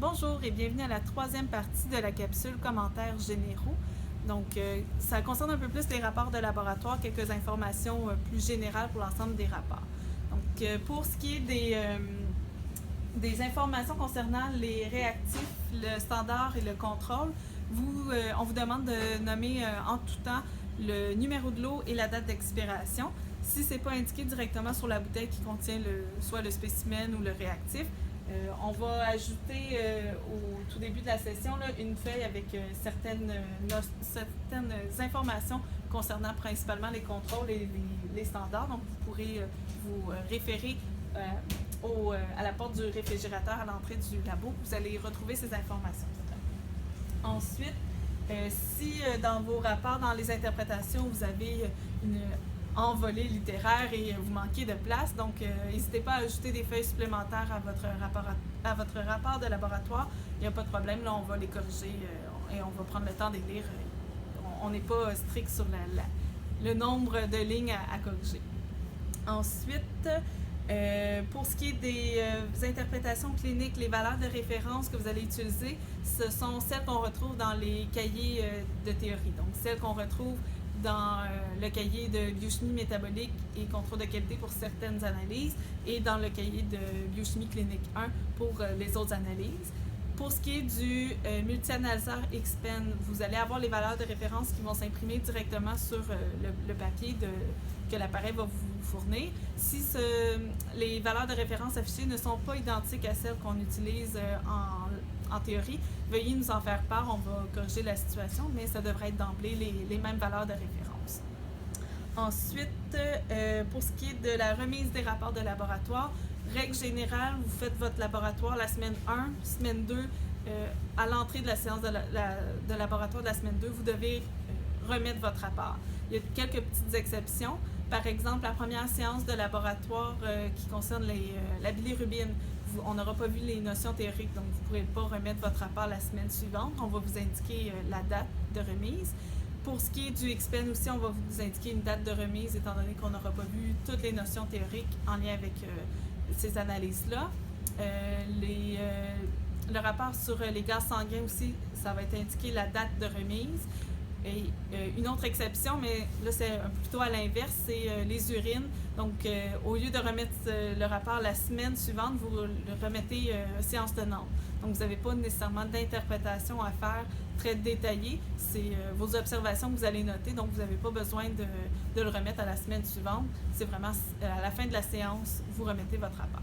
Bonjour et bienvenue à la troisième partie de la capsule commentaires généraux. Donc, ça concerne un peu plus les rapports de laboratoire, quelques informations plus générales pour l'ensemble des rapports. Donc, pour ce qui est des informations concernant les réactifs, le standard et le contrôle, on vous demande de nommer en tout temps le numéro de l'eau et la date d'expiration. Si ce n'est pas indiqué directement sur la bouteille qui contient soit le spécimen ou le réactif, on va ajouter au tout début de la session là, une feuille avec certaines informations concernant principalement les contrôles et les standards. Donc, vous pourrez vous référer à la porte du réfrigérateur à l'entrée du labo. Vous allez retrouver ces informations. Ensuite, si dans vos rapports, dans les interprétations, vous avez une envolée littéraire et vous manquez de place, donc n'hésitez pas à ajouter des feuilles supplémentaires à votre rapport de laboratoire. Il n'y a pas de problème, là on va les corriger et on va prendre le temps de les lire. On n'est pas strict sur le nombre de lignes à corriger. Ensuite, pour ce qui est des interprétations cliniques, les valeurs de référence que vous allez utiliser, ce sont celles qu'on retrouve dans les cahiers de théorie. Donc, celles qu'on retrouve dans le cahier de biochimie métabolique et contrôle de qualité pour certaines analyses et dans le cahier de biochimie clinique 1 pour les autres analyses. Pour ce qui est du multi-analyseur XPEN, vous allez avoir les valeurs de référence qui vont s'imprimer directement sur le papier que l'appareil va vous fournir. Si les valeurs de référence affichées ne sont pas identiques à celles qu'on utilise en théorie, veuillez nous en faire part, on va corriger la situation, mais ça devrait être d'emblée les mêmes valeurs de référence. Ensuite, pour ce qui est de la remise des rapports de laboratoire, règle générale, vous faites votre laboratoire la semaine 1, semaine 2, à l'entrée de la séance de laboratoire de la semaine 2, vous devez remettre votre rapport. Il y a quelques petites exceptions. Par exemple, la première séance de laboratoire qui concerne la bilirubine, on n'aura pas vu les notions théoriques, donc vous ne pourrez pas remettre votre rapport la semaine suivante. On va vous indiquer la date de remise. Pour ce qui est du XPEN aussi, on va vous indiquer une date de remise, étant donné qu'on n'aura pas vu toutes les notions théoriques en lien avec ces analyses-là. Le rapport sur les gaz sanguins aussi, ça va être indiqué la date de remise. Et une autre exception, mais là c'est plutôt à l'inverse, c'est les urines. Donc au lieu de remettre le rapport la semaine suivante, vous le remettez séance tenante. Donc vous n'avez pas nécessairement d'interprétation à faire très détaillée. C'est vos observations que vous allez noter, donc vous n'avez pas besoin de le remettre à la semaine suivante. C'est vraiment à la fin de la séance, vous remettez votre rapport.